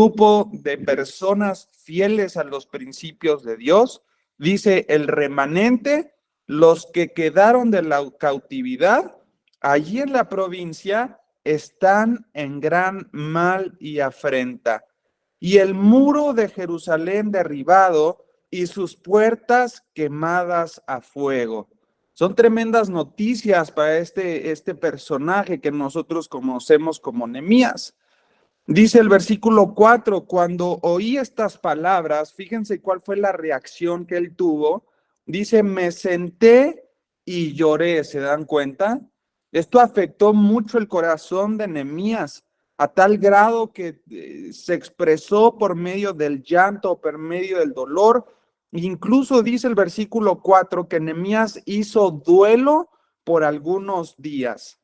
grupo de personas fieles a los principios de Dios. Dice el remanente, los que quedaron de la cautividad, allí en la provincia están en gran mal y afrenta. Y el muro de Jerusalén derribado y sus puertas quemadas a fuego. Son tremendas noticias para este personaje que nosotros conocemos como Nehemías. Dice el versículo 4, cuando oí estas palabras, fíjense cuál fue la reacción que él tuvo. Dice, me senté y lloré, ¿se dan cuenta? Esto afectó mucho el corazón de Nehemías, a tal grado que se expresó por medio del llanto, por medio del dolor. Incluso dice el versículo 4 que Nehemías hizo duelo por algunos días.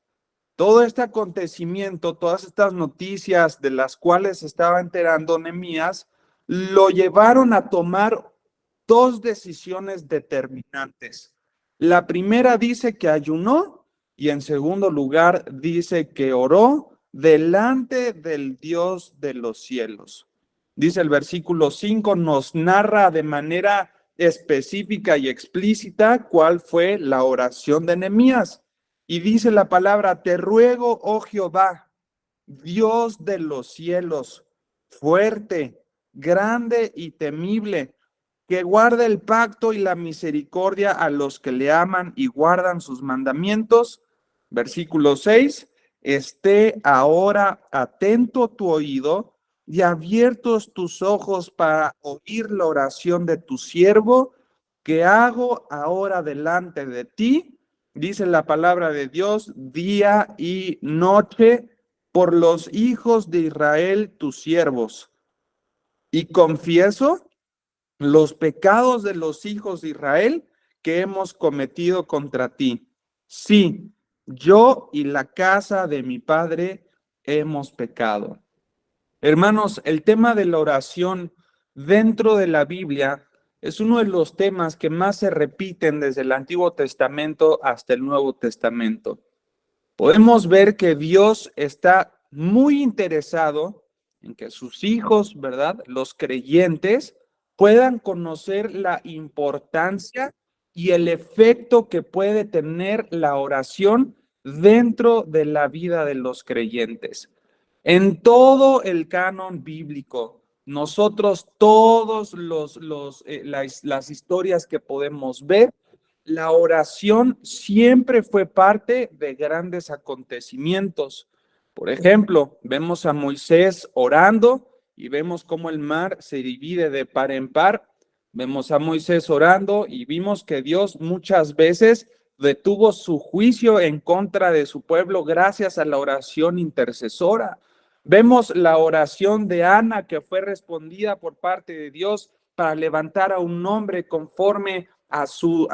Todo este acontecimiento, todas estas noticias de las cuales estaba enterando Nehemías, lo llevaron a tomar dos decisiones determinantes. La primera dice que ayunó y en segundo lugar dice que oró delante del Dios de los cielos. Dice el versículo 5, nos narra de manera específica y explícita cuál fue la oración de Nehemías. Y dice la palabra, te ruego, oh Jehová, Dios de los cielos, fuerte, grande y temible, que guarde el pacto y la misericordia a los que le aman y guardan sus mandamientos. Versículo 6, esté ahora atento tu oído y abiertos tus ojos para oír la oración de tu siervo, que hago ahora delante de ti. Dice la palabra de Dios, día y noche, por los hijos de Israel, tus siervos. Y confieso los pecados de los hijos de Israel que hemos cometido contra ti. Sí, yo y la casa de mi padre hemos pecado. Hermanos, el tema de la oración dentro de la Biblia es uno de los temas que más se repiten desde el Antiguo Testamento hasta el Nuevo Testamento. Podemos ver que Dios está muy interesado en que sus hijos, ¿verdad?, los creyentes, puedan conocer la importancia y el efecto que puede tener la oración dentro de la vida de los creyentes. En todo el canon bíblico, nosotros todos las historias que podemos ver, la oración siempre fue parte de grandes acontecimientos. Por ejemplo, vemos a Moisés orando y vemos cómo el mar se divide de par en par. Vemos a Moisés orando y vimos que Dios muchas veces detuvo su juicio en contra de su pueblo gracias a la oración intercesora. Vemos la oración de Ana que fue respondida por parte de Dios para levantar a un hombre conforme a su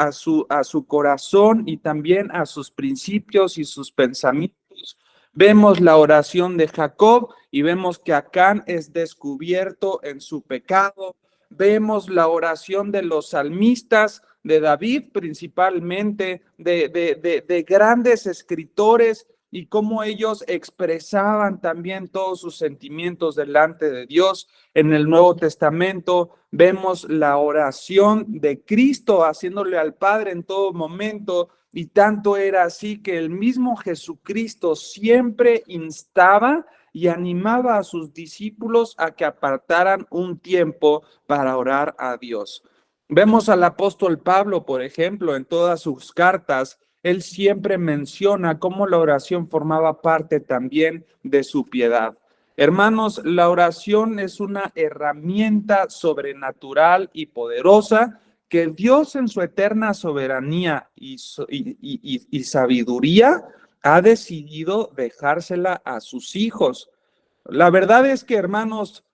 corazón y también a sus principios y sus pensamientos. Vemos la oración de Jacob y vemos que Acán es descubierto en su pecado. Vemos la oración de los salmistas, de David principalmente, de grandes escritores y cómo ellos expresaban también todos sus sentimientos delante de Dios. En el Nuevo Testamento vemos la oración de Cristo haciéndole al Padre en todo momento, y tanto era así que el mismo Jesucristo siempre instaba y animaba a sus discípulos a que apartaran un tiempo para orar a Dios. Vemos al apóstol Pablo, por ejemplo, en todas sus cartas, él siempre menciona cómo la oración formaba parte también de su piedad. Hermanos, la oración es una herramienta sobrenatural y poderosa que Dios en su eterna soberanía y sabiduría ha decidido dejársela a sus hijos. La verdad es que, hermanos,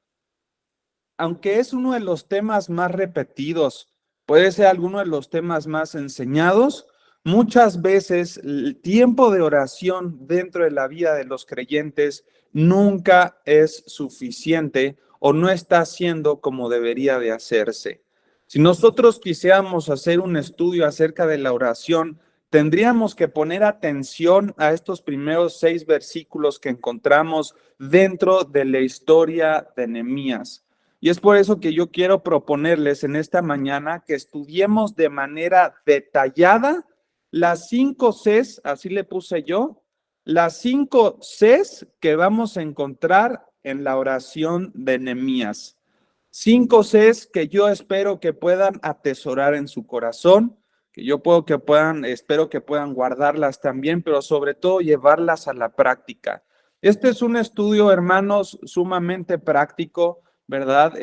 aunque es uno de los temas más repetidos, puede ser alguno de los temas más enseñados, muchas veces el tiempo de oración dentro de la vida de los creyentes nunca es suficiente o no está haciendo como debería de hacerse. Si nosotros quisiéramos hacer un estudio acerca de la oración, tendríamos que poner atención a estos primeros 6 versículos que encontramos dentro de la historia de Nehemías. Y es por eso que yo quiero proponerles en esta mañana que estudiemos de manera detallada las 5 Cs, así le puse yo, las 5 Cs que vamos a encontrar en la oración de Nehemías. 5 Cs que yo espero que puedan atesorar en su corazón, que yo espero que puedan guardarlas también, pero sobre todo llevarlas a la práctica. Este es un estudio, hermanos, sumamente práctico, ¿verdad?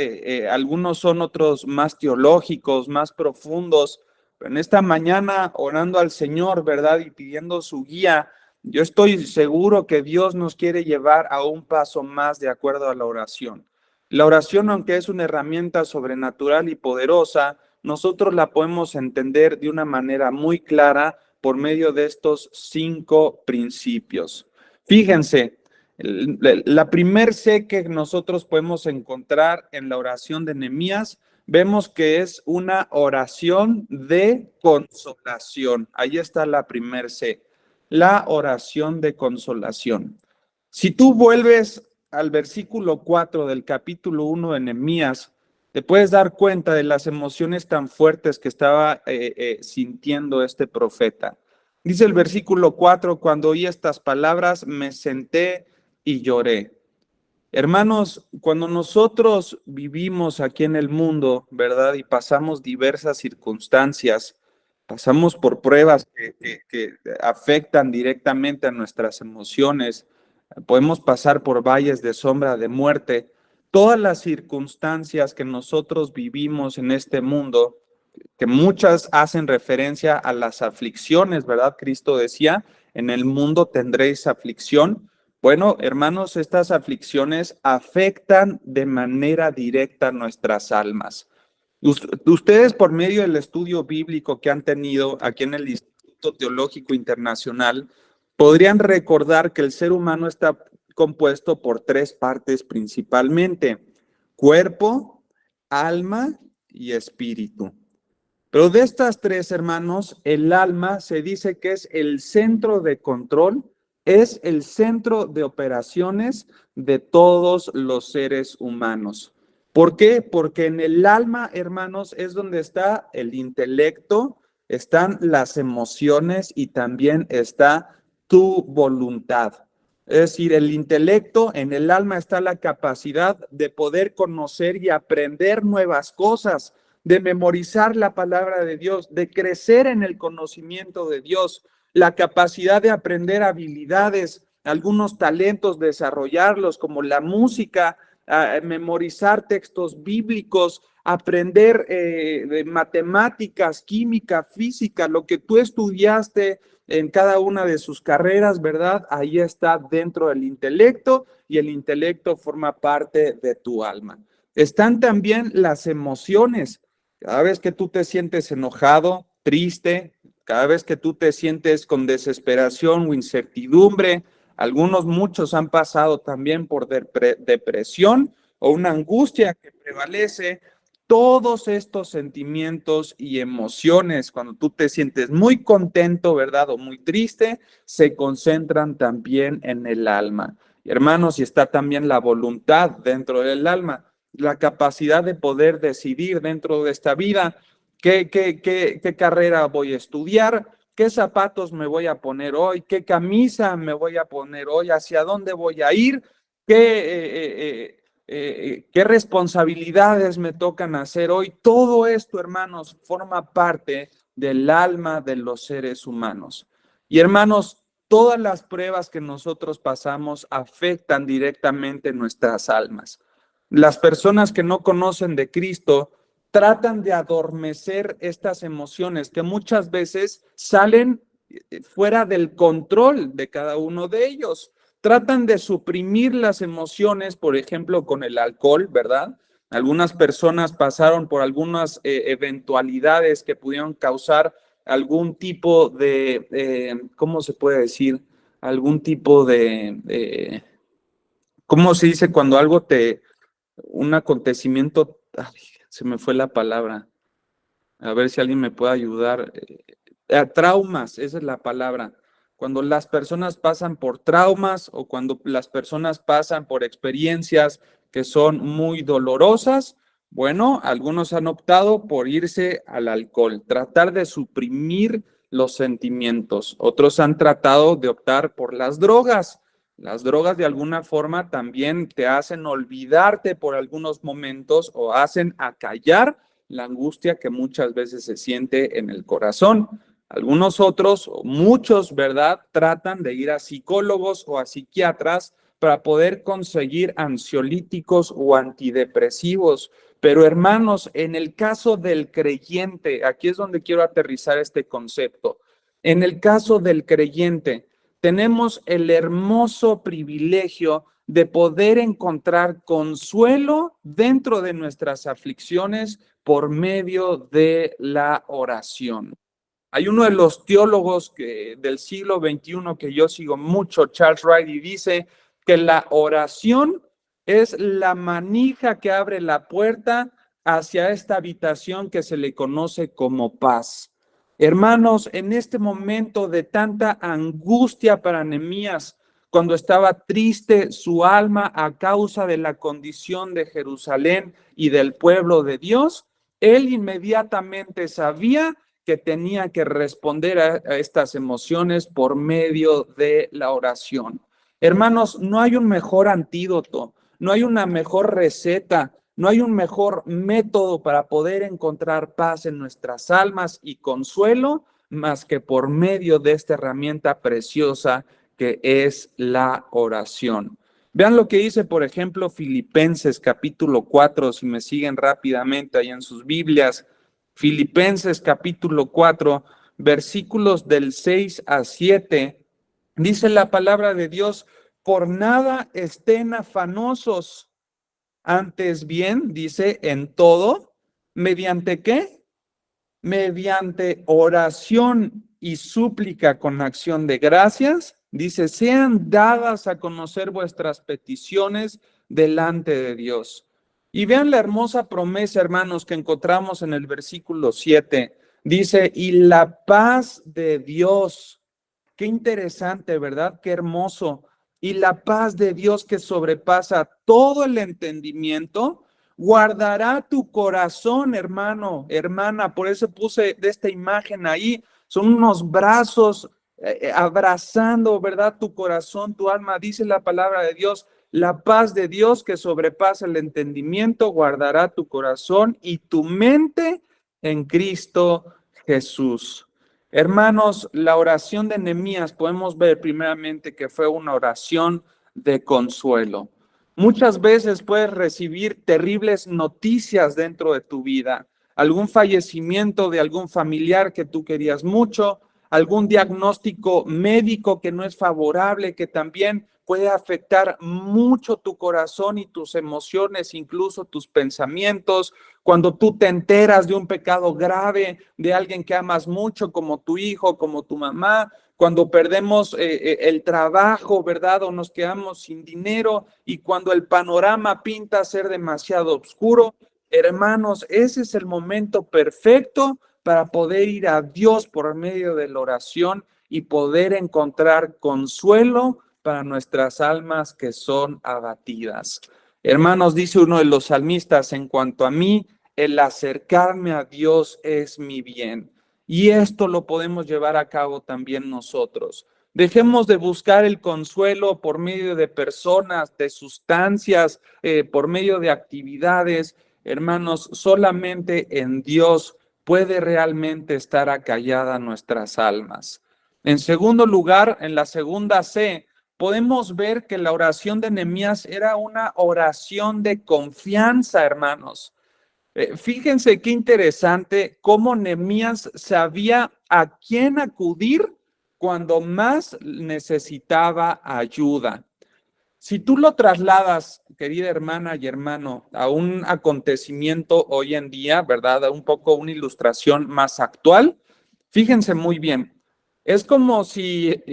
Algunos son otros más teológicos, más profundos, pero en esta mañana orando al Señor, ¿verdad? Y pidiendo su guía, yo estoy seguro que Dios nos quiere llevar a un paso más de acuerdo a la oración. La oración, aunque es una herramienta sobrenatural y poderosa, nosotros la podemos entender de una manera muy clara por medio de estos 5 principios. Fíjense, la primer C que nosotros podemos encontrar en la oración de Nehemías, vemos que es una oración de consolación. Ahí está la primer C, la oración de consolación. Si tú vuelves al versículo 4 del capítulo 1 de Nehemías, te puedes dar cuenta de las emociones tan fuertes que estaba sintiendo este profeta. Dice el versículo 4, cuando oí estas palabras, me senté y lloré. Hermanos, cuando nosotros vivimos aquí en el mundo, ¿verdad? Y pasamos diversas circunstancias, pasamos por pruebas que afectan directamente a nuestras emociones, podemos pasar por valles de sombra de muerte. Todas las circunstancias que nosotros vivimos en este mundo, que muchas hacen referencia a las aflicciones, ¿verdad? Cristo decía, en el mundo tendréis aflicción. Bueno, hermanos, estas aflicciones afectan de manera directa nuestras almas. Ustedes, por medio del estudio bíblico que han tenido aquí en el Instituto Teológico Internacional, podrían recordar que el ser humano está compuesto por 3 partes principalmente: cuerpo, alma y espíritu. Pero de estas 3, hermanos, el alma se dice que es el centro de control, es el centro de operaciones de todos los seres humanos. ¿Por qué? Porque en el alma, hermanos, es donde está el intelecto, están las emociones y también está tu voluntad. Es decir, el intelecto, en el alma está la capacidad de poder conocer y aprender nuevas cosas, de memorizar la palabra de Dios, de crecer en el conocimiento de Dios, la capacidad de aprender habilidades, algunos talentos, desarrollarlos, como la música, memorizar textos bíblicos, aprender de matemáticas, química, física, lo que tú estudiaste en cada una de sus carreras, ¿verdad? Ahí está dentro del intelecto, y el intelecto forma parte de tu alma. Están también las emociones. Cada vez que tú te sientes enojado, triste, cada vez que tú te sientes con desesperación o incertidumbre, muchos han pasado también por depresión o una angustia que prevalece. Todos estos sentimientos y emociones, cuando tú te sientes muy contento, ¿verdad? O muy triste, se concentran también en el alma. Y hermanos, y está también la voluntad dentro del alma, la capacidad de poder decidir dentro de esta vida qué carrera voy a estudiar, qué zapatos me voy a poner hoy, qué camisa me voy a poner hoy, hacia dónde voy a ir, qué responsabilidades me tocan hacer hoy. Todo esto, hermanos, forma parte del alma de los seres humanos. Y hermanos, todas las pruebas que nosotros pasamos afectan directamente nuestras almas. Las personas que no conocen de Cristo tratan de adormecer estas emociones que muchas veces salen fuera del control de cada uno de ellos. Tratan de suprimir las emociones, por ejemplo, con el alcohol, ¿verdad? Algunas personas pasaron por algunas eventualidades que pudieron causar algún tipo de, ¿cómo se puede decir? Algún tipo de, ¿cómo se dice cuando un acontecimiento, ay, se me fue la palabra, a ver si alguien me puede ayudar, traumas, esa es la palabra. Cuando las personas pasan por traumas o cuando las personas pasan por experiencias que son muy dolorosas, bueno, algunos han optado por irse al alcohol, tratar de suprimir los sentimientos. Otros han tratado de optar por las drogas. Las drogas de alguna forma también te hacen olvidarte por algunos momentos o hacen acallar la angustia que muchas veces se siente en el corazón. Algunos otros, o muchos, ¿verdad?, tratan de ir a psicólogos o a psiquiatras para poder conseguir ansiolíticos o antidepresivos. Pero hermanos, en el caso del creyente, aquí es donde quiero aterrizar este concepto. En el caso del creyente, tenemos el hermoso privilegio de poder encontrar consuelo dentro de nuestras aflicciones por medio de la oración. Hay uno de los teólogos del siglo XXI que yo sigo mucho, Charles Wright, y dice que la oración es la manija que abre la puerta hacia esta habitación que se le conoce como paz. Hermanos, en este momento de tanta angustia para Nehemías, cuando estaba triste su alma a causa de la condición de Jerusalén y del pueblo de Dios, él inmediatamente sabía que tenía que responder a estas emociones por medio de la oración. Hermanos, no hay un mejor antídoto, no hay una mejor receta, no hay un mejor método para poder encontrar paz en nuestras almas y consuelo más que por medio de esta herramienta preciosa que es la oración. Vean lo que dice, por ejemplo, Filipenses capítulo 4, si me siguen rápidamente ahí en sus Biblias. Filipenses capítulo 4, versículos del 6 a 7, dice la palabra de Dios: por nada estén afanosos, antes bien, dice, en todo, ¿mediante qué? Mediante oración y súplica con acción de gracias, dice, sean dadas a conocer vuestras peticiones delante de Dios. Y vean la hermosa promesa, hermanos, que encontramos en el versículo 7. Dice, y la paz de Dios. Qué interesante, ¿verdad? Qué hermoso. Y la paz de Dios que sobrepasa todo el entendimiento, guardará tu corazón, hermano, hermana. Por eso puse de esta imagen ahí. Son unos brazos abrazando, ¿verdad? Tu corazón, tu alma. Dice la palabra de Dios, la paz de Dios que sobrepasa el entendimiento, guardará tu corazón y tu mente en Cristo Jesús. Hermanos, la oración de Nehemías podemos ver primeramente que fue una oración de consuelo. Muchas veces puedes recibir terribles noticias dentro de tu vida, algún fallecimiento de algún familiar que tú querías mucho, algún diagnóstico médico que no es favorable, que también puede afectar mucho tu corazón y tus emociones, incluso tus pensamientos. Cuando tú te enteras de un pecado grave de alguien que amas mucho, como tu hijo, como tu mamá, cuando perdemos el trabajo, ¿verdad? O nos quedamos sin dinero y cuando el panorama pinta ser demasiado oscuro, hermanos, ese es el momento perfecto para poder ir a Dios por medio de la oración y poder encontrar consuelo para nuestras almas que son abatidas. Hermanos, dice uno de los salmistas, en cuanto a mí, el acercarme a Dios es mi bien. Y esto lo podemos llevar a cabo también nosotros. Dejemos de buscar el consuelo por medio de personas, de sustancias, por medio de actividades. Hermanos, solamente en Dios puede realmente estar acallada nuestras almas. En segundo lugar, en la segunda C, podemos ver que la oración de Nehemías era una oración de confianza, hermanos. Fíjense qué interesante cómo Nehemías sabía a quién acudir cuando más necesitaba ayuda. Si tú lo trasladas, querida hermana y hermano, a un acontecimiento hoy en día, ¿verdad? A un poco una ilustración más actual, fíjense muy bien. Es como si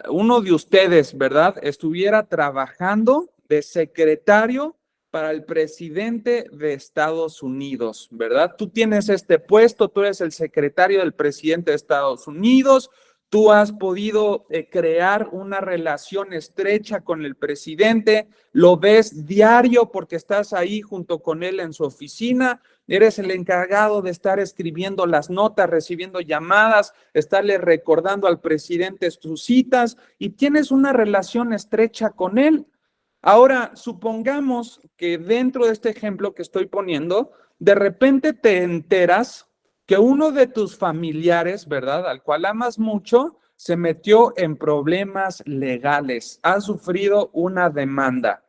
uno de ustedes, ¿verdad?, estuviera trabajando de secretario para el presidente de Estados Unidos, ¿verdad? Tú tienes este puesto, tú eres el secretario del presidente de Estados Unidos, tú has podido crear una relación estrecha con el presidente, lo ves diario porque estás ahí junto con él en su oficina, eres el encargado de estar escribiendo las notas, recibiendo llamadas, estarle recordando al presidente sus citas y tienes una relación estrecha con él. Ahora, supongamos que dentro de este ejemplo que estoy poniendo, de repente te enteras que uno de tus familiares, ¿verdad?, al cual amas mucho, se metió en problemas legales, ha sufrido una demanda.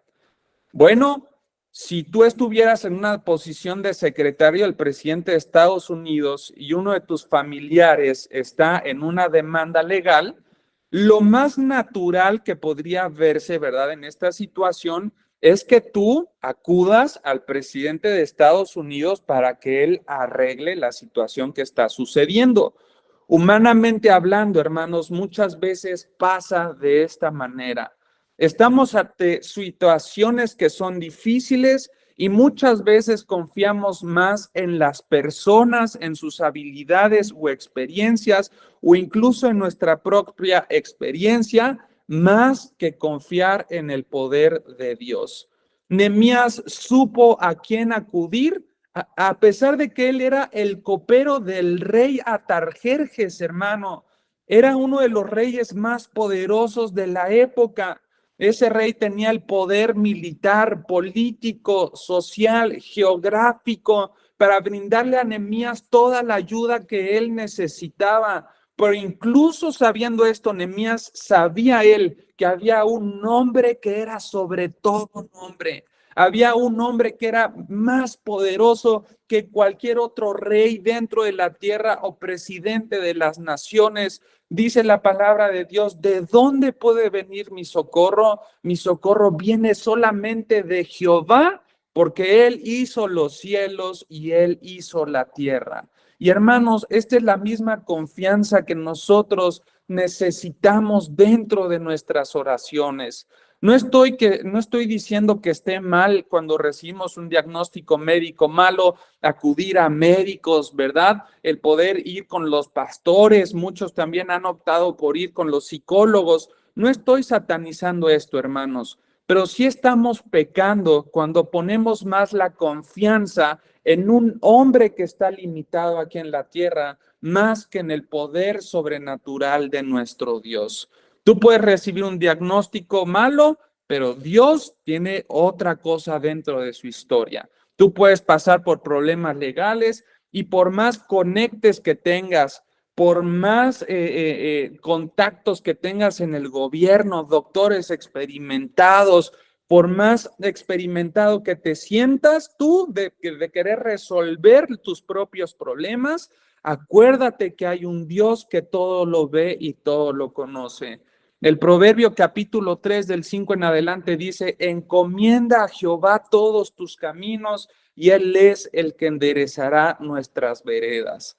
Bueno, si tú estuvieras en una posición de secretario del presidente de Estados Unidos y uno de tus familiares está en una demanda legal, lo más natural que podría verse, ¿verdad?, en esta situación es que tú acudas al presidente de Estados Unidos para que él arregle la situación que está sucediendo. Humanamente hablando, hermanos, muchas veces pasa de esta manera. Estamos ante situaciones que son difíciles y muchas veces confiamos más en las personas, en sus habilidades o experiencias, o incluso en nuestra propia experiencia, más que confiar en el poder de Dios. Nehemías supo a quién acudir, a pesar de que él era el copero del rey Atarjerjes, hermano. Era uno de los reyes más poderosos de la época. Ese rey tenía el poder militar, político, social, geográfico para brindarle a Nehemías toda la ayuda que él necesitaba. Pero incluso sabiendo esto, Nehemías sabía él que había un nombre que era sobre todo nombre. Había un hombre que era más poderoso que cualquier otro rey dentro de la tierra o presidente de las naciones. Dice la palabra de Dios, ¿de dónde puede venir mi socorro? Mi socorro viene solamente de Jehová, porque Él hizo los cielos y Él hizo la tierra. Y hermanos, esta es la misma confianza que nosotros necesitamos dentro de nuestras oraciones. No estoy diciendo que esté mal cuando recibimos un diagnóstico médico malo, acudir a médicos, ¿verdad? El poder ir con los pastores, muchos también han optado por ir con los psicólogos. No estoy satanizando esto, hermanos, pero sí estamos pecando cuando ponemos más la confianza en un hombre que está limitado aquí en la tierra, más que en el poder sobrenatural de nuestro Dios. Tú puedes recibir un diagnóstico malo, pero Dios tiene otra cosa dentro de su historia. Tú puedes pasar por problemas legales y por más conectes que tengas, por más contactos que tengas en el gobierno, doctores experimentados, por más experimentado que te sientas tú de querer resolver tus propios problemas, acuérdate que hay un Dios que todo lo ve y todo lo conoce. El Proverbio capítulo 3 del 5 en adelante dice, encomienda a Jehová todos tus caminos y Él es el que enderezará nuestras veredas.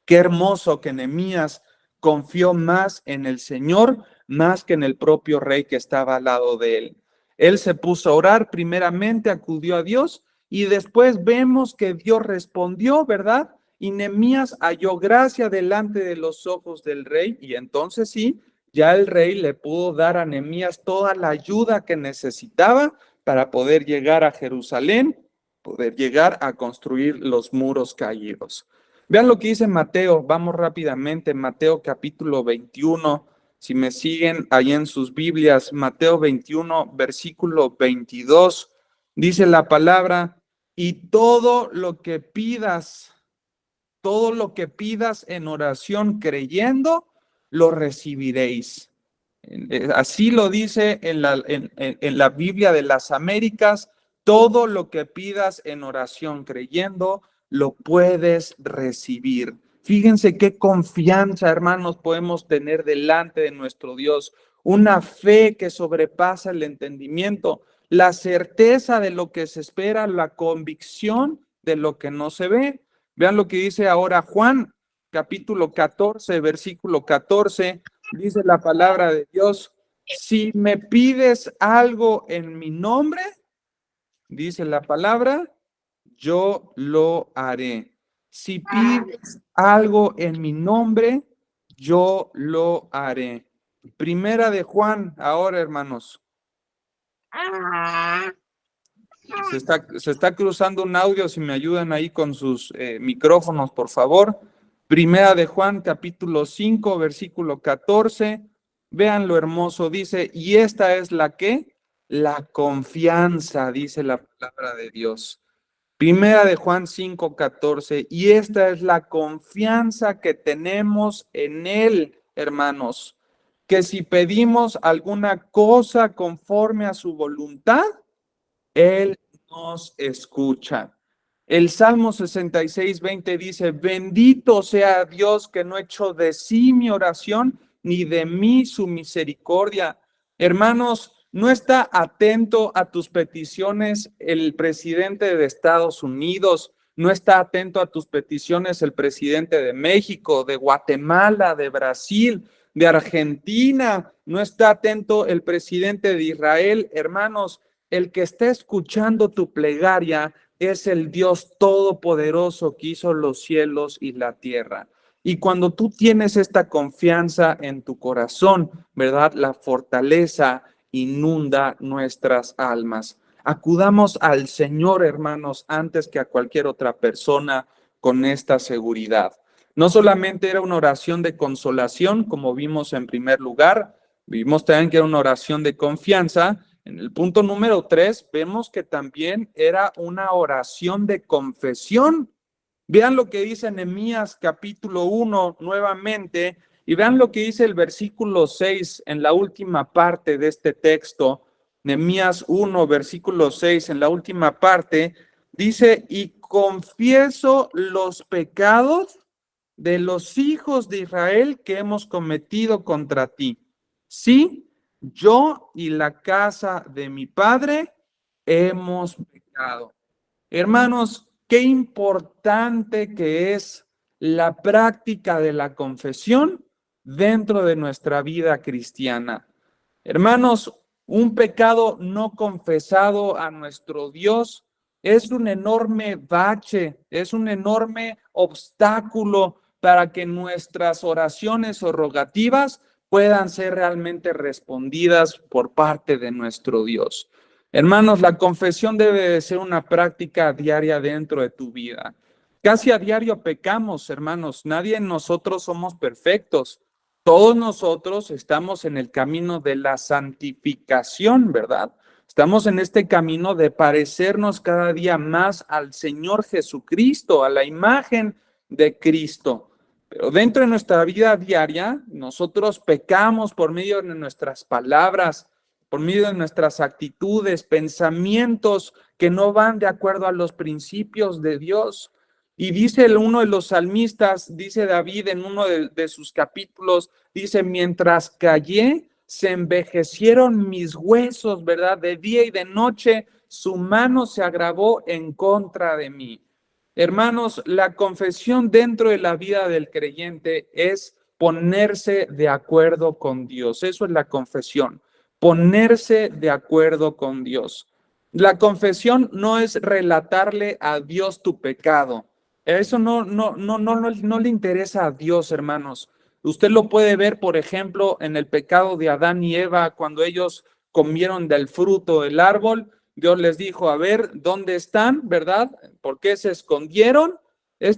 Qué hermoso que Nehemías confió más en el Señor, más que en el propio rey que estaba al lado de él. Él se puso a orar, primeramente acudió a Dios y después vemos que Dios respondió, ¿verdad? Y Nehemías halló gracia delante de los ojos del rey y entonces sí, ya el rey le pudo dar a Nehemías toda la ayuda que necesitaba para poder llegar a Jerusalén, poder llegar a construir los muros caídos. Vean lo que dice Mateo, vamos rápidamente, Mateo capítulo 21, si me siguen ahí en sus Biblias, Mateo 21, versículo 22, dice la palabra, y todo lo que pidas en oración creyendo, lo recibiréis. Así lo dice en la Biblia de las Américas, todo lo que pidas en oración creyendo, lo puedes recibir. Fíjense qué confianza, hermanos, podemos tener delante de nuestro Dios. Una fe que sobrepasa el entendimiento, la certeza de lo que se espera, la convicción de lo que no se ve. Vean lo que dice ahora Juan, capítulo 14, versículo 14. Dice la palabra de Dios, si me pides algo en mi nombre, dice la palabra, yo lo haré. Si pides algo en mi nombre, yo lo haré. Primera de Juan, ahora hermanos. Se está cruzando un audio, si me ayudan ahí con sus micrófonos, por favor. Primera de Juan, capítulo 5, versículo 14. Vean lo hermoso, dice, y esta es la que, la confianza, dice la palabra de Dios. Primera de Juan 5, 14, y esta es la confianza que tenemos en Él, hermanos, que si pedimos alguna cosa conforme a su voluntad, Él nos escucha. El Salmo 66, 20 dice, bendito sea Dios que no echó de sí mi oración, ni de mí su misericordia. Hermanos, no está atento a tus peticiones el presidente de Estados Unidos, no está atento a tus peticiones el presidente de México, de Guatemala, de Brasil, de Argentina, no está atento el presidente de Israel. Hermanos, el que está escuchando tu plegaria es el Dios todopoderoso que hizo los cielos y la tierra. Y cuando tú tienes esta confianza en tu corazón, ¿verdad? La fortaleza inunda nuestras almas. Acudamos al Señor, hermanos, antes que a cualquier otra persona con esta seguridad. No solamente era una oración de consolación, como vimos en primer lugar, vimos también que era una oración de confianza. En el punto número 3, vemos que también era una oración de confesión. Vean lo que dice Nehemías capítulo 1 nuevamente y vean lo que dice el versículo 6 en la última parte de este texto. Nehemías 1, versículo 6 en la última parte, dice, y confieso los pecados de los hijos de Israel que hemos cometido contra ti. Sí, yo y la casa de mi padre hemos pecado. Hermanos, qué importante que es la práctica de la confesión dentro de nuestra vida cristiana. Hermanos, un pecado no confesado a nuestro Dios es un enorme bache, es un enorme obstáculo para que nuestras oraciones o rogativas puedan ser realmente respondidas por parte de nuestro Dios. Hermanos, la confesión debe de ser una práctica diaria dentro de tu vida. Casi a diario pecamos, hermanos. Nadie de nosotros somos perfectos. Todos nosotros estamos en el camino de la santificación, ¿verdad? Estamos en este camino de parecernos cada día más al Señor Jesucristo, a la imagen de Cristo. Pero dentro de nuestra vida diaria, nosotros pecamos por medio de nuestras palabras, por medio de nuestras actitudes, pensamientos que no van de acuerdo a los principios de Dios. Y dice uno de los salmistas, dice David en uno de sus capítulos, dice, mientras callé, se envejecieron mis huesos, ¿verdad? De día y de noche, su mano se agravó en contra de mí. Hermanos, la confesión dentro de la vida del creyente es ponerse de acuerdo con Dios. Eso es la confesión, ponerse de acuerdo con Dios. La confesión no es relatarle a Dios tu pecado. Eso no le interesa a Dios, hermanos. Usted lo puede ver, por ejemplo, en el pecado de Adán y Eva, cuando ellos comieron del fruto del árbol. Dios les dijo, a ver, ¿dónde están? ¿Verdad? ¿Por qué se escondieron?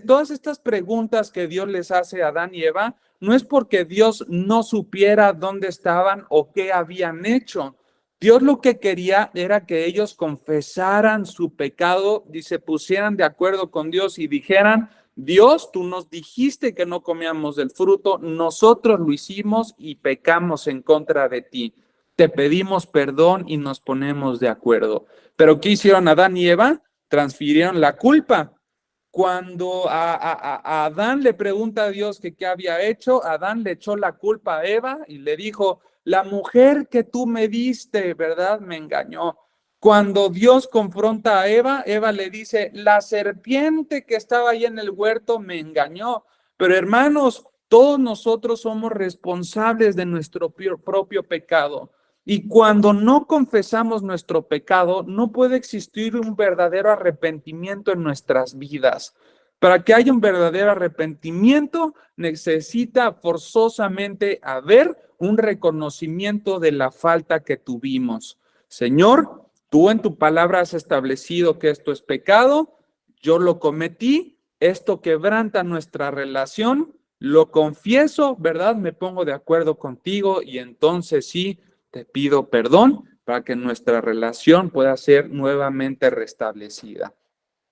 Todas estas preguntas que Dios les hace a Adán y Eva, no es porque Dios no supiera dónde estaban o qué habían hecho. Dios lo que quería era que ellos confesaran su pecado y se pusieran de acuerdo con Dios y dijeran, Dios, tú nos dijiste que no comíamos del fruto, nosotros lo hicimos y pecamos en contra de ti. Te pedimos perdón y nos ponemos de acuerdo. Pero ¿qué hicieron Adán y Eva? Transfirieron la culpa. Cuando a Adán le pregunta a Dios que qué había hecho, Adán le echó la culpa a Eva y le dijo, la mujer que tú me diste, ¿verdad? Me engañó. Cuando Dios confronta a Eva, Eva le dice, la serpiente que estaba ahí en el huerto me engañó. Pero hermanos, todos nosotros somos responsables de nuestro propio pecado. Y cuando no confesamos nuestro pecado, no puede existir un verdadero arrepentimiento en nuestras vidas. Para que haya un verdadero arrepentimiento, necesita forzosamente haber un reconocimiento de la falta que tuvimos. Señor, tú en tu palabra has establecido que esto es pecado, yo lo cometí, esto quebranta nuestra relación, lo confieso, ¿verdad? Me pongo de acuerdo contigo y entonces sí, te pido perdón para que nuestra relación pueda ser nuevamente restablecida.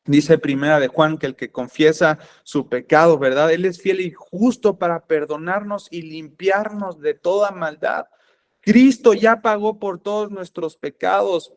Dice Primera de Juan que el que confiesa su pecado, ¿verdad? Él es fiel y justo para perdonarnos y limpiarnos de toda maldad. Cristo ya pagó por todos nuestros pecados,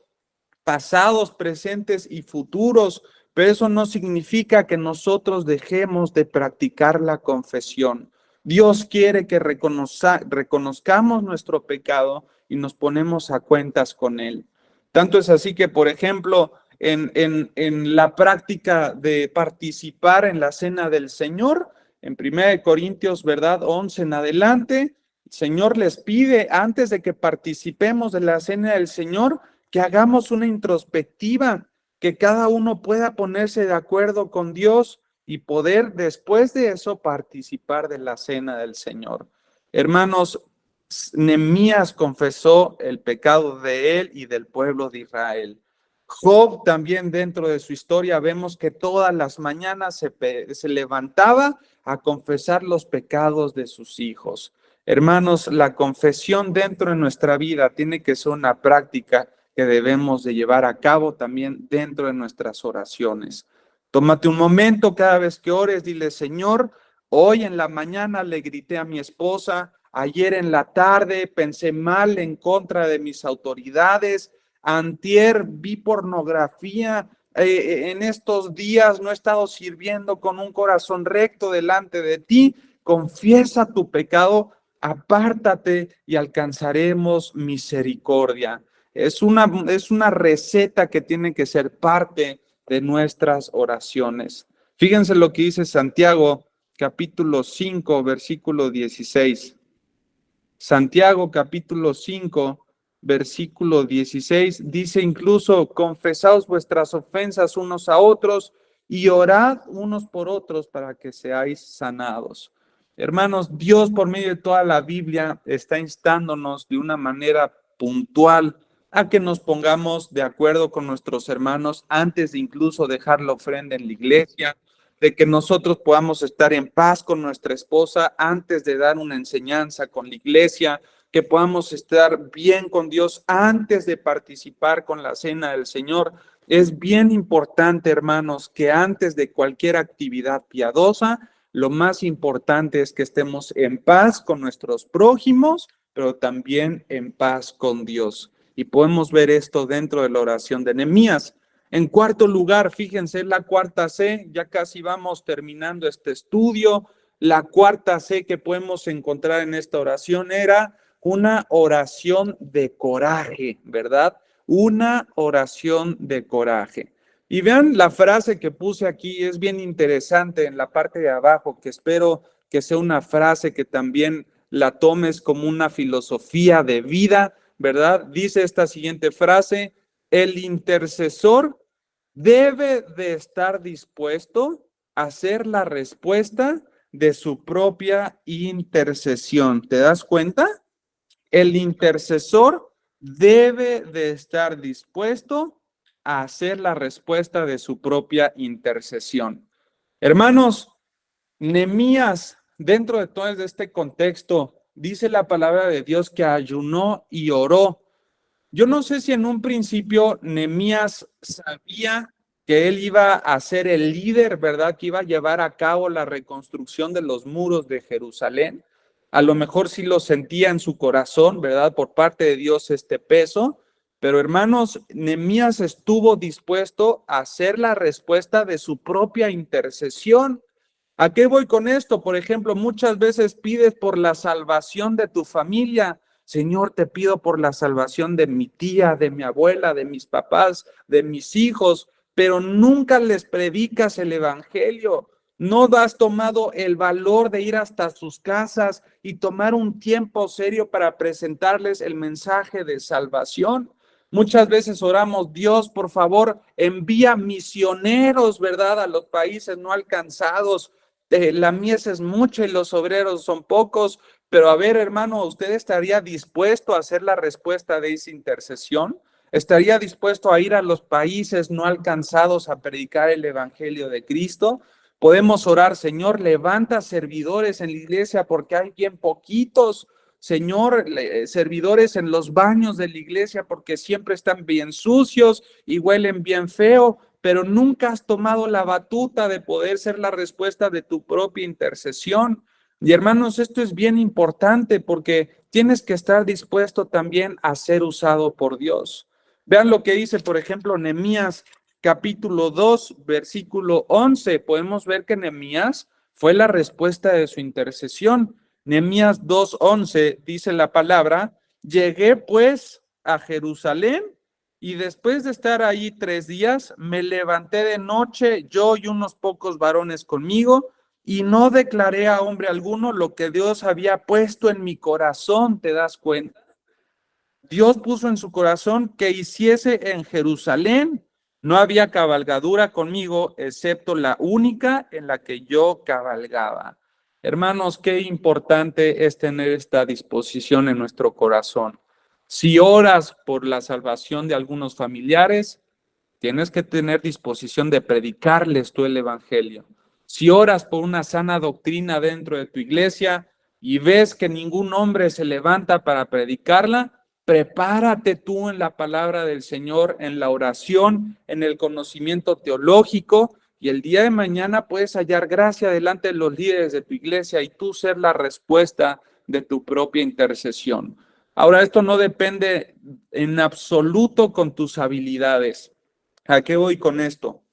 pasados, presentes y futuros, pero eso no significa que nosotros dejemos de practicar la confesión. Dios quiere que reconozcamos nuestro pecado y nos ponemos a cuentas con Él. Tanto es así que, por ejemplo, en la práctica de participar en la cena del Señor, en 1 Corintios, ¿verdad? 11 en adelante, el Señor les pide, antes de que participemos de la cena del Señor, que hagamos una introspectiva, que cada uno pueda ponerse de acuerdo con Dios y poder después de eso participar de la cena del Señor. Hermanos, Nehemías confesó el pecado de él y del pueblo de Israel. Job también dentro de su historia vemos que todas las mañanas se levantaba a confesar los pecados de sus hijos. Hermanos, la confesión dentro de nuestra vida tiene que ser una práctica que debemos de llevar a cabo también dentro de nuestras oraciones. Tómate un momento cada vez que ores, dile, Señor, hoy en la mañana le grité a mi esposa, ayer en la tarde pensé mal en contra de mis autoridades, antier vi pornografía, en estos días no he estado sirviendo con un corazón recto delante de ti. Confiesa tu pecado, apártate y alcanzaremos misericordia. Es una receta que tiene que ser parte de nuestras oraciones. Fíjense lo que dice Santiago, capítulo 5, versículo 16. Santiago, capítulo 5, versículo 16, dice incluso, confesaos vuestras ofensas unos a otros y orad unos por otros para que seáis sanados. Hermanos, Dios por medio de toda la Biblia está instándonos de una manera puntual a que nos pongamos de acuerdo con nuestros hermanos antes de incluso dejar la ofrenda en la iglesia, de que nosotros podamos estar en paz con nuestra esposa antes de dar una enseñanza con la iglesia, que podamos estar bien con Dios antes de participar con la cena del Señor. Es bien importante, hermanos, que antes de cualquier actividad piadosa, lo más importante es que estemos en paz con nuestros prójimos, pero también en paz con Dios. Y podemos ver esto dentro de la oración de Nehemías. En cuarto lugar, fíjense, la cuarta C, ya casi vamos terminando este estudio. La cuarta C que podemos encontrar en esta oración era una oración de coraje, ¿verdad? Una oración de coraje. Y vean la frase que puse aquí, es bien interesante en la parte de abajo, que espero que sea una frase que también la tomes como una filosofía de vida, ¿verdad? Dice esta siguiente frase: el intercesor debe de estar dispuesto a ser la respuesta de su propia intercesión. ¿Te das cuenta? El intercesor debe de estar dispuesto a hacer la respuesta de su propia intercesión. Hermanos, Nehemías, dentro de todo este contexto, dice la palabra de Dios que ayunó y oró. Yo no sé si en un principio Nehemías sabía que él iba a ser el líder, ¿verdad? Que iba a llevar a cabo la reconstrucción de los muros de Jerusalén. A lo mejor sí lo sentía en su corazón, ¿verdad? Por parte de Dios este peso. Pero hermanos, Nehemías estuvo dispuesto a hacer la respuesta de su propia intercesión. ¿A qué voy con esto? Por ejemplo, muchas veces pides por la salvación de tu familia. Señor, te pido por la salvación de mi tía, de mi abuela, de mis papás, de mis hijos, pero nunca les predicas el evangelio. No has tomado el valor de ir hasta sus casas y tomar un tiempo serio para presentarles el mensaje de salvación. Muchas veces oramos, Dios, por favor, envía misioneros, ¿verdad?, a los países no alcanzados. La mies es mucha y los obreros son pocos, pero a ver, hermano, ¿usted estaría dispuesto a hacer la respuesta de esa intercesión? ¿Estaría dispuesto a ir a los países no alcanzados a predicar el evangelio de Cristo? Podemos orar, Señor, levanta servidores en la iglesia porque hay bien poquitos. Señor, servidores en los baños de la iglesia porque siempre están bien sucios y huelen bien feo, pero nunca has tomado la batuta de poder ser la respuesta de tu propia intercesión. Y hermanos, esto es bien importante porque tienes que estar dispuesto también a ser usado por Dios. Vean lo que dice, por ejemplo, Nehemías capítulo 2, versículo 11. Podemos ver que Nehemías fue la respuesta de su intercesión. Nehemías 2:11 dice la palabra: llegué pues a Jerusalén y después de estar allí 3 días, me levanté de noche, yo y unos pocos varones conmigo, y no declaré a hombre alguno lo que Dios había puesto en mi corazón. ¿Te das cuenta? Dios puso en su corazón que hiciese en Jerusalén. No había cabalgadura conmigo, excepto la única en la que yo cabalgaba. Hermanos, qué importante es tener esta disposición en nuestro corazón. Si oras por la salvación de algunos familiares, tienes que tener disposición de predicarles tú el evangelio. Si oras por una sana doctrina dentro de tu iglesia y ves que ningún hombre se levanta para predicarla, prepárate tú en la palabra del Señor, en la oración, en el conocimiento teológico, y el día de mañana puedes hallar gracia delante de los líderes de tu iglesia y tú ser la respuesta de tu propia intercesión. Ahora, esto no depende en absoluto con tus habilidades. ¿A qué voy con esto?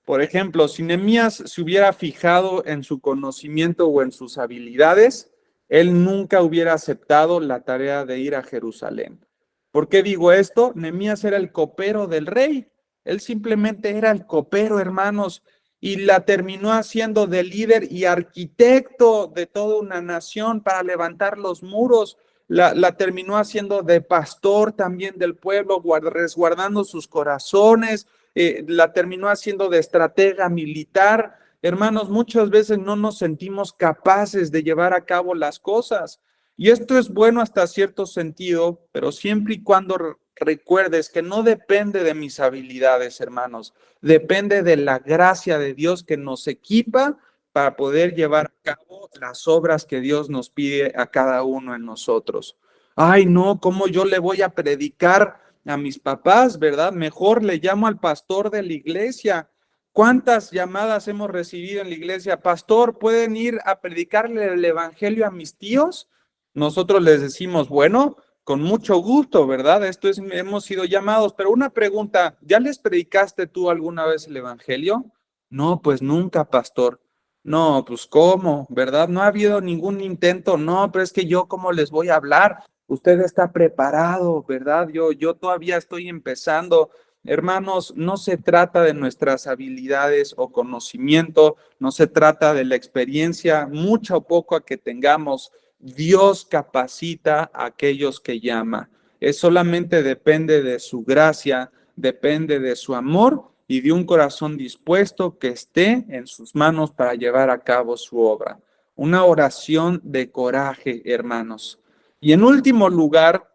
Por ejemplo, si Nehemías se hubiera fijado en su conocimiento o en sus habilidades, él nunca hubiera aceptado la tarea de ir a Jerusalén. ¿Por qué digo esto? Nehemías era el copero del rey. Él simplemente era el copero, hermanos, y la terminó haciendo de líder y arquitecto de toda una nación para levantar los muros. La terminó haciendo de pastor también del pueblo, resguardando sus corazones. La terminó haciendo de estratega militar. Hermanos, muchas veces no nos sentimos capaces de llevar a cabo las cosas. Y esto es bueno hasta cierto sentido, pero siempre y cuando recuerdes que no depende de mis habilidades, hermanos. Depende de la gracia de Dios que nos equipa para poder llevar a cabo las obras que Dios nos pide a cada uno de nosotros. Ay, no, ¿cómo yo le voy a predicar a mis papás, verdad? Mejor le llamo al pastor de la iglesia. ¿Cuántas llamadas hemos recibido en la iglesia? Pastor, ¿pueden ir a predicarle el evangelio a mis tíos? Nosotros les decimos, bueno, con mucho gusto, ¿verdad? Hemos sido llamados, pero una pregunta, ¿ya les predicaste tú alguna vez el evangelio? No, pues nunca, pastor. No, pues ¿cómo? ¿Verdad? No ha habido ningún intento. No, pero es que yo, ¿cómo les voy a hablar? Usted está preparado, ¿verdad? Yo todavía estoy empezando. Hermanos, no se trata de nuestras habilidades o conocimiento, no se trata de la experiencia, mucha o poco que tengamos. Dios capacita a aquellos que llama. Es solamente depende de su gracia, depende de su amor y de un corazón dispuesto que esté en sus manos para llevar a cabo su obra. Una oración de coraje, hermanos. Y en último lugar,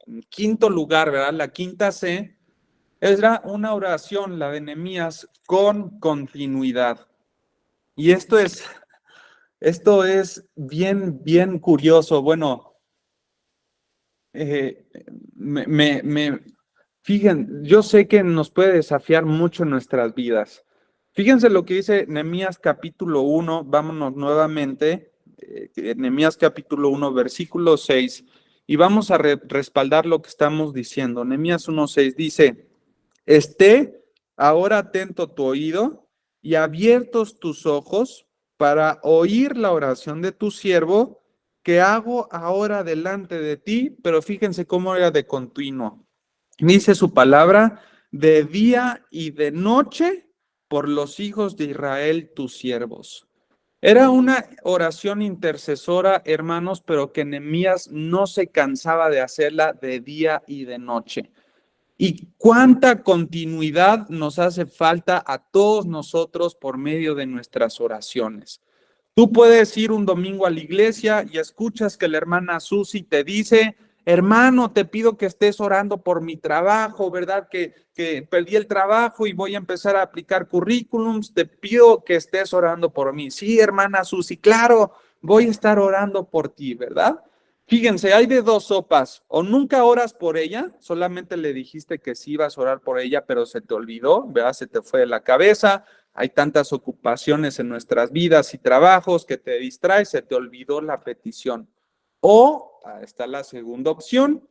en quinto lugar, ¿verdad? La quinta C, era una oración, la de Nehemías, con continuidad. Y esto es bien, bien curioso. Bueno, eh, fíjense, yo sé que nos puede desafiar mucho en nuestras vidas. Fíjense lo que dice Nehemías capítulo 1, vámonos nuevamente, Nehemías capítulo 1, versículo 6, y vamos a respaldar lo que estamos diciendo. Nehemías 1:6 dice: esté ahora atento tu oído y abiertos tus ojos para oír la oración de tu siervo que hago ahora delante de ti. Pero fíjense cómo era de continuo. Dice su palabra, de día y de noche, por los hijos de Israel, tus siervos. Era una oración intercesora, hermanos, pero que Nehemías no se cansaba de hacerla de día y de noche. Y cuánta continuidad nos hace falta a todos nosotros por medio de nuestras oraciones. Tú puedes ir un domingo a la iglesia y escuchas que la hermana Susi te dice: hermano, te pido que estés orando por mi trabajo, ¿verdad? Que perdí el trabajo y voy a empezar a aplicar currículums, te pido que estés orando por mí. Sí, hermana Susi, claro, voy a estar orando por ti, ¿verdad? Fíjense, hay de dos sopas: o nunca oras por ella, solamente le dijiste que sí ibas a orar por ella, pero se te olvidó, ¿verdad? Se te fue de la cabeza. Hay tantas ocupaciones en nuestras vidas y trabajos que te distraes, se te olvidó la petición. O está la segunda opción: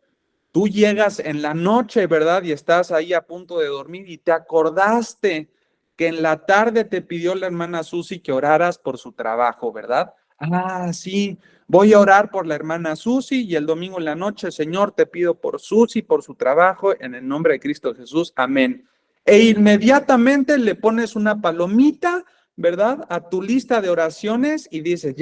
tú llegas en la noche, ¿verdad? Y estás ahí a punto de dormir y te acordaste que en la tarde te pidió la hermana Susi que oraras por su trabajo, ¿verdad? Ah, sí, voy a orar por la hermana Susi, y el domingo en la noche: Señor, te pido por Susi, por su trabajo, en el nombre de Cristo Jesús, amén. E inmediatamente le pones una palomita, ¿verdad?, a tu lista de oraciones y dices: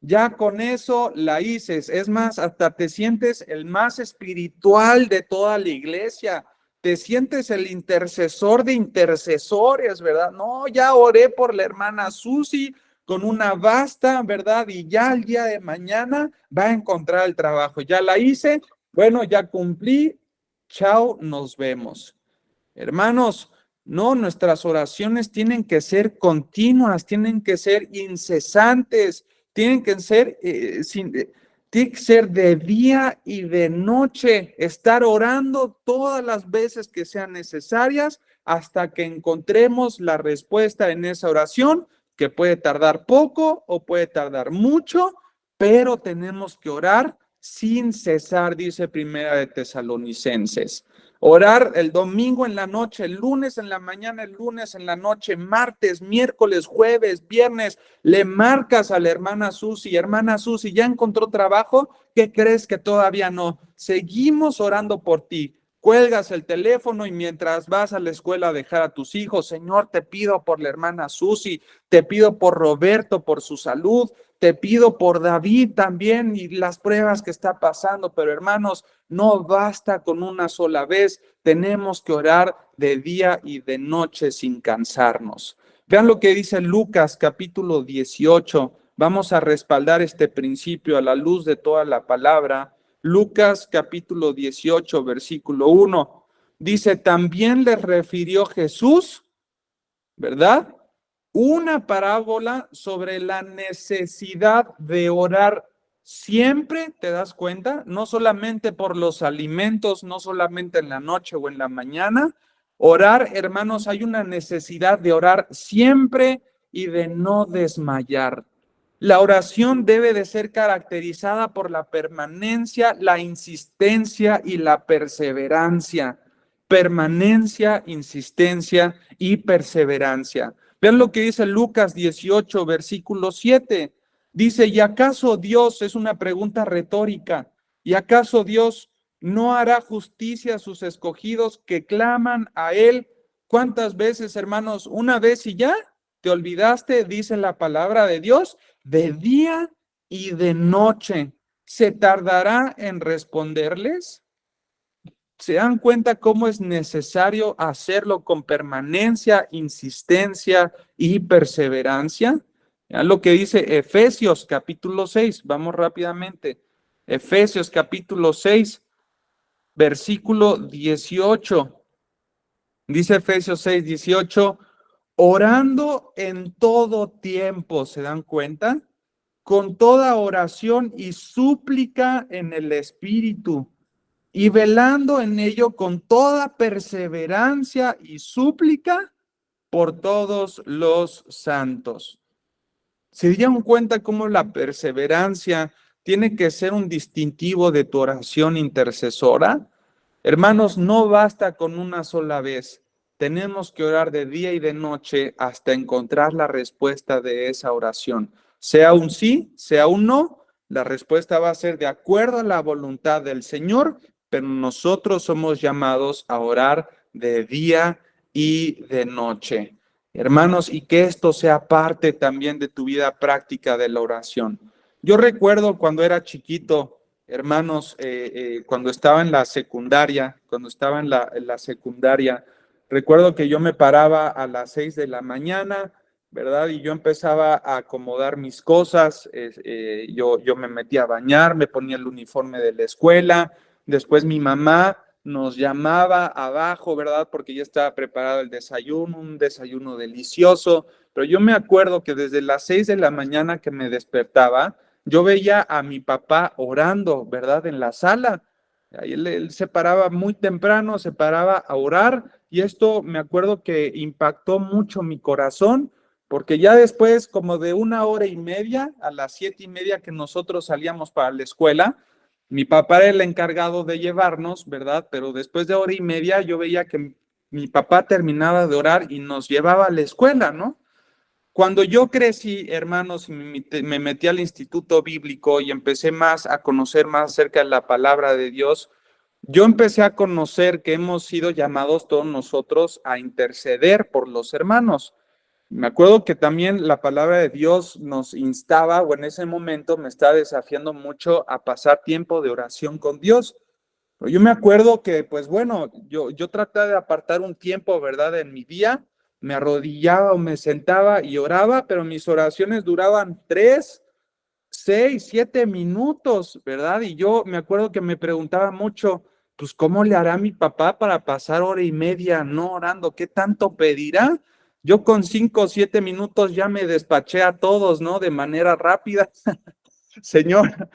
ya con eso la hice. Es más, hasta te sientes el más espiritual de toda la iglesia. Te sientes el intercesor de intercesores, ¿verdad? No, ya oré por la hermana Susi con una basta, ¿verdad? Y ya el día de mañana va a encontrar el trabajo. Ya la hice, bueno, ya cumplí, chao, nos vemos. Hermanos, no, nuestras oraciones tienen que ser continuas, tienen que ser incesantes, tienen que ser, tiene que ser de día y de noche, estar orando todas las veces que sean necesarias hasta que encontremos la respuesta en esa oración, que puede tardar poco o puede tardar mucho, pero tenemos que orar sin cesar, dice Primera de Tesalonicenses. Orar el domingo en la noche, el lunes en la mañana, el lunes en la noche, martes, miércoles, jueves, viernes. Le marcas a la hermana Susi: hermana Susi, ¿ya encontró trabajo? ¿Qué crees que todavía no? Seguimos orando por ti. Cuelgas el teléfono y mientras vas a la escuela a dejar a tus hijos: Señor, te pido por la hermana Susi, te pido por Roberto, por su salud, te pido por David también y las pruebas que está pasando. Pero hermanos, no basta con una sola vez, tenemos que orar de día y de noche sin cansarnos. Vean lo que dice Lucas capítulo 18. Vamos a respaldar este principio a la luz de toda la palabra. Lucas capítulo 18, versículo 1. Dice: también les refirió Jesús, ¿verdad?, una parábola sobre la necesidad de orar siempre. ¿Te das cuenta? No solamente por los alimentos, no solamente en la noche o en la mañana. Orar, hermanos, hay una necesidad de orar siempre y de no desmayar. La oración debe de ser caracterizada por la permanencia, la insistencia y la perseverancia. Permanencia, insistencia y perseverancia. Vean lo que dice Lucas 18, versículo 7. Dice: ¿y acaso Dios, es una pregunta retórica, y acaso Dios no hará justicia a sus escogidos que claman a Él? ¿Cuántas veces, hermanos? ¿Una vez y ya? ¿Te olvidaste? Dice la palabra de Dios: de día y de noche. ¿Se tardará en responderles? ¿Se dan cuenta cómo es necesario hacerlo con permanencia, insistencia y perseverancia? Vean lo que dice Efesios capítulo 6. Vamos rápidamente. Efesios capítulo 6, versículo 18. Dice Efesios 6, 18: orando en todo tiempo. ¿Se dan cuenta? Con toda oración y súplica en el Espíritu, y velando en ello con toda perseverancia y súplica por todos los santos. ¿Se dieron cuenta cómo la perseverancia tiene que ser un distintivo de tu oración intercesora? Hermanos, no basta con una sola vez. Tenemos que orar de día y de noche hasta encontrar la respuesta de esa oración. Sea un sí, sea un no, la respuesta va a ser de acuerdo a la voluntad del Señor, pero nosotros somos llamados a orar de día y de noche. hermanos, y que esto sea parte también de tu vida práctica de la oración. Yo recuerdo cuando era chiquito, hermanos, cuando estaba en la secundaria, recuerdo que yo me paraba a las 6 de la mañana, ¿verdad? Y yo empezaba a acomodar mis cosas, yo me metía a bañar, me ponía el uniforme de la escuela, después mi mamá nos llamaba abajo, ¿verdad? Porque ya estaba preparado el desayuno, un desayuno delicioso, pero yo me acuerdo que desde las 6 de la mañana que me despertaba, yo veía a mi papá orando, ¿verdad? En la sala. Ahí él se paraba muy temprano, se paraba a orar y esto me acuerdo que impactó mucho mi corazón porque ya después, como de 1 hora y media, a las 7:30 que nosotros salíamos para la escuela, mi papá era el encargado de llevarnos, ¿verdad? Pero después de 1 hora y media yo veía que mi papá terminaba de orar y nos llevaba a la escuela, ¿no? Cuando yo crecí, hermanos, me metí al instituto bíblico y empecé más a conocer más acerca de la palabra de Dios, yo empecé a conocer que hemos sido llamados todos nosotros a interceder por los hermanos. Me acuerdo que también la palabra de Dios nos instaba, o en ese momento me estaba desafiando mucho a pasar tiempo de oración con Dios. Pero yo me acuerdo que, pues bueno, yo trataba de apartar un tiempo, ¿verdad? En mi día, me arrodillaba o me sentaba y oraba, pero mis oraciones duraban 3, 6, 7 minutos, ¿verdad? Y yo me acuerdo que me preguntaba mucho, pues, ¿cómo le hará mi papá para pasar 1 hora y media no orando? ¿Qué tanto pedirá? Yo con 5 o 7 minutos ya me despaché a todos, ¿no? De manera rápida. Señor,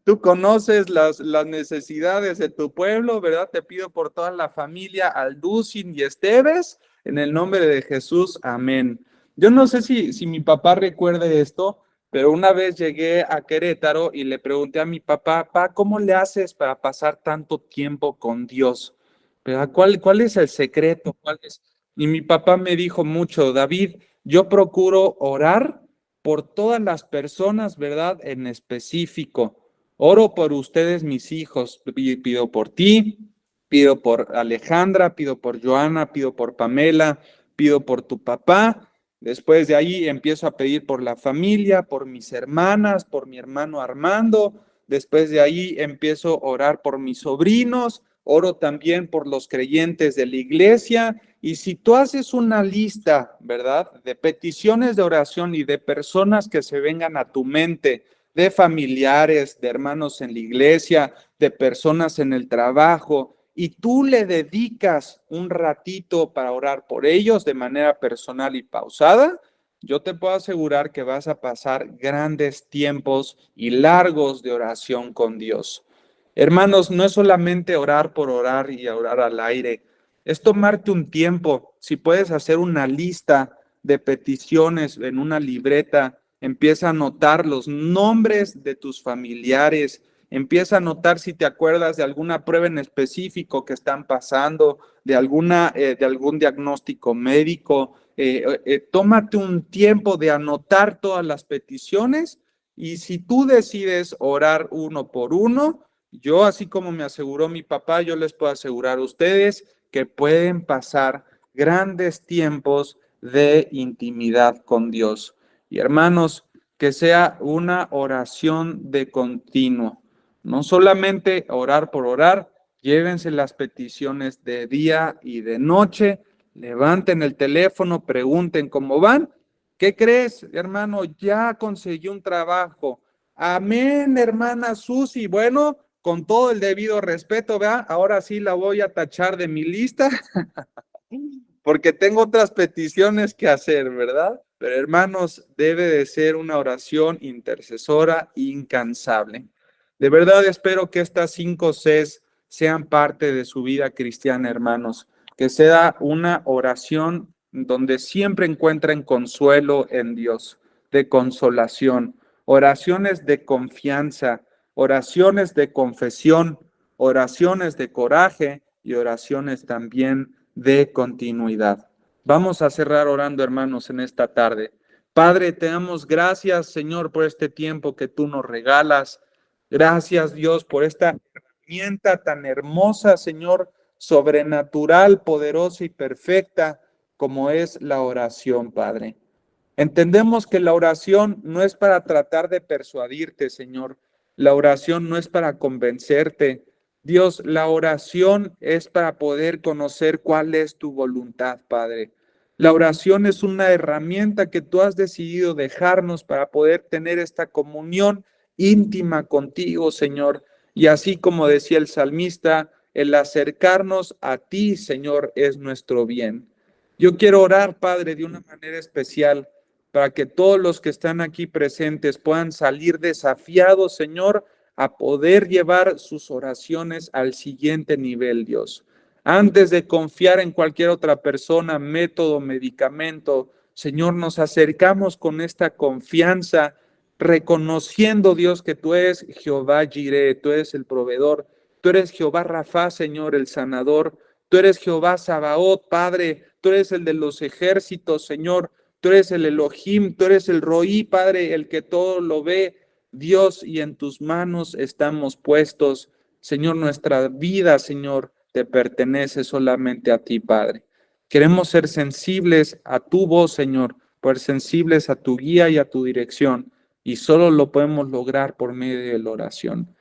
tú conoces las necesidades de tu pueblo, ¿verdad? Te pido por toda la familia Alducin y Esteves, en el nombre de Jesús, amén. Yo no sé si mi papá recuerde esto, pero una vez llegué a Querétaro y le pregunté a mi papá, papá, ¿cómo le haces para pasar tanto tiempo con Dios? ¿Verdad? ¿Cuál es el secreto? ¿Cuál es? Y mi papá me dijo mucho, David, yo procuro orar por todas las personas, ¿verdad? En específico. Oro por ustedes, mis hijos. Pido por ti, pido por Alejandra, pido por Joana, pido por Pamela, pido por tu papá. Después de ahí empiezo a pedir por la familia, por mis hermanas, por mi hermano Armando. Después de ahí empiezo a orar por mis sobrinos. Oro también por los creyentes de la iglesia. Y si tú haces una lista, ¿verdad? De peticiones de oración y de personas que se vengan a tu mente, de familiares, de hermanos en la iglesia, de personas en el trabajo, y tú le dedicas un ratito para orar por ellos de manera personal y pausada, yo te puedo asegurar que vas a pasar grandes tiempos y largos de oración con Dios. Hermanos, no es solamente orar por orar y orar al aire, es tomarte un tiempo. Si puedes hacer una lista de peticiones en una libreta, empieza a anotar los nombres de tus familiares, empieza a anotar si te acuerdas de alguna prueba en específico que están pasando, de algún diagnóstico médico. Tómate un tiempo de anotar todas las peticiones y si tú decides orar uno por uno, yo, así como me aseguró mi papá, yo les puedo asegurar a ustedes que pueden pasar grandes tiempos de intimidad con Dios. Y hermanos, que sea una oración de continuo. No solamente orar por orar, llévense las peticiones de día y de noche, levanten el teléfono, pregunten cómo van. ¿Qué crees, hermano? Ya conseguí un trabajo. Amén, hermana Susi. Bueno, con todo el debido respeto, ¿verdad? Ahora sí la voy a tachar de mi lista porque tengo otras peticiones que hacer, ¿verdad? Pero hermanos, debe de ser una oración intercesora incansable. De verdad espero que estas 5 Cs sean parte de su vida cristiana, hermanos, que sea una oración donde siempre encuentren consuelo en Dios, de consolación, oraciones de confianza, oraciones de confesión, oraciones de coraje y oraciones también de continuidad. Vamos a cerrar orando, hermanos, en esta tarde. Padre, te damos gracias, Señor, por este tiempo que tú nos regalas. Gracias, Dios, por esta herramienta tan hermosa, Señor, sobrenatural, poderosa y perfecta, como es la oración, Padre. Entendemos que la oración no es para tratar de persuadirte, Señor. La oración no es para convencerte. Dios, la oración es para poder conocer cuál es tu voluntad, Padre. La oración es una herramienta que tú has decidido dejarnos para poder tener esta comunión íntima contigo, Señor. Y así como decía el salmista, el acercarnos a ti, Señor, es nuestro bien. Yo quiero orar, Padre, de una manera especial para que todos los que están aquí presentes puedan salir desafiados, Señor, a poder llevar sus oraciones al siguiente nivel, Dios. Antes de confiar en cualquier otra persona, método, medicamento, Señor, nos acercamos con esta confianza, reconociendo, Dios, que tú eres Jehová Jireh, tú eres el proveedor, tú eres Jehová Rafa, Señor, el sanador, tú eres Jehová Sabaoth, Padre, tú eres el de los ejércitos, Señor, tú eres el Elohim, tú eres el Roí, Padre, el que todo lo ve, Dios, y en tus manos estamos puestos, Señor, nuestra vida, Señor, te pertenece solamente a ti, Padre. Queremos ser sensibles a tu voz, Señor, ser sensibles a tu guía y a tu dirección, y solo lo podemos lograr por medio de la oración.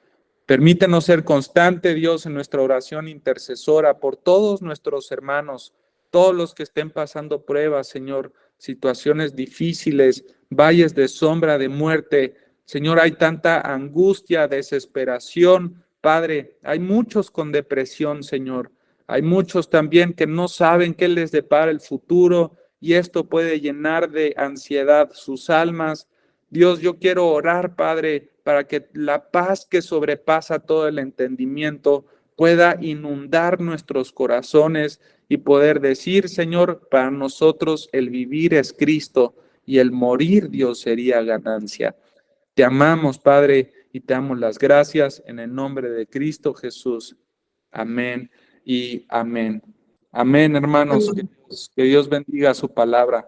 Permítenos ser constante, Dios, en nuestra oración intercesora por todos nuestros hermanos, todos los que estén pasando pruebas, Señor, situaciones difíciles, valles de sombra de muerte. Señor, hay tanta angustia, desesperación, Padre, hay muchos con depresión, Señor. Hay muchos también que no saben qué les depara el futuro y esto puede llenar de ansiedad sus almas. Dios, yo quiero orar, Padre, para que la paz que sobrepasa todo el entendimiento pueda inundar nuestros corazones y poder decir, Señor, para nosotros el vivir es Cristo y el morir, Dios, sería ganancia. Te amamos, Padre, y te damos las gracias en el nombre de Cristo Jesús. Amén y amén. Amén, hermanos. Que Dios bendiga su palabra.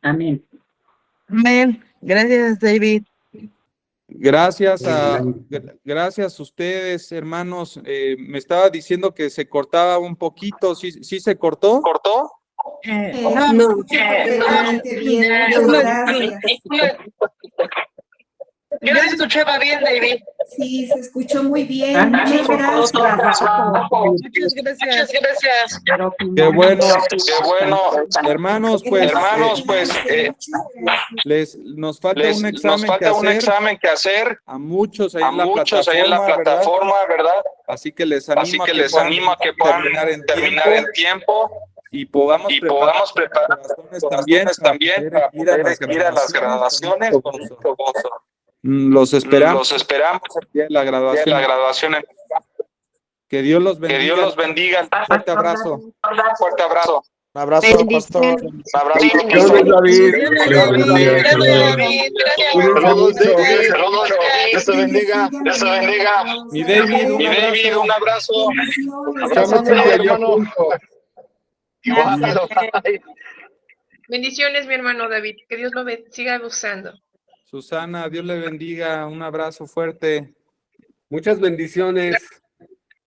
Amén. Amén. Gracias, David. Gracias a ustedes, hermanos. Me estaba diciendo que se cortaba un poquito. ¿Sí se cortó? ¿Cortó? No, No, bien, gracias. Yo les escuchaba bien, David. Sí, se escuchó muy bien. Muchas gracias. muchas gracias. Muchas gracias. Pero Qué bueno, Qué bueno. hermanos, pues nos falta un examen que hacer a a muchos ahí muchos en la plataforma, ¿verdad? Así que les Así animo que les animo a que puedan terminar en tiempo y podamos y podamos preparar corazones corazones también para poder ir a las graduaciones con mucho gozo. Los esperamos Los esperamos el día de la en graduación. la graduación. Que Dios los bendiga. Que Dios los bendiga. Fuerte abrazo. Fuerte abrazo. Un abrazo, pastor. Un abrazo. Gracias, David. Saludos, David. Saludos. Dios te bendiga. Dios te bendiga. Mi David, Un abrazo. Estamos en hermano. Igual. Bendiciones, mi hermano David. Que Dios lo siga usando. Susana, Dios le bendiga. Un abrazo fuerte. Muchas bendiciones.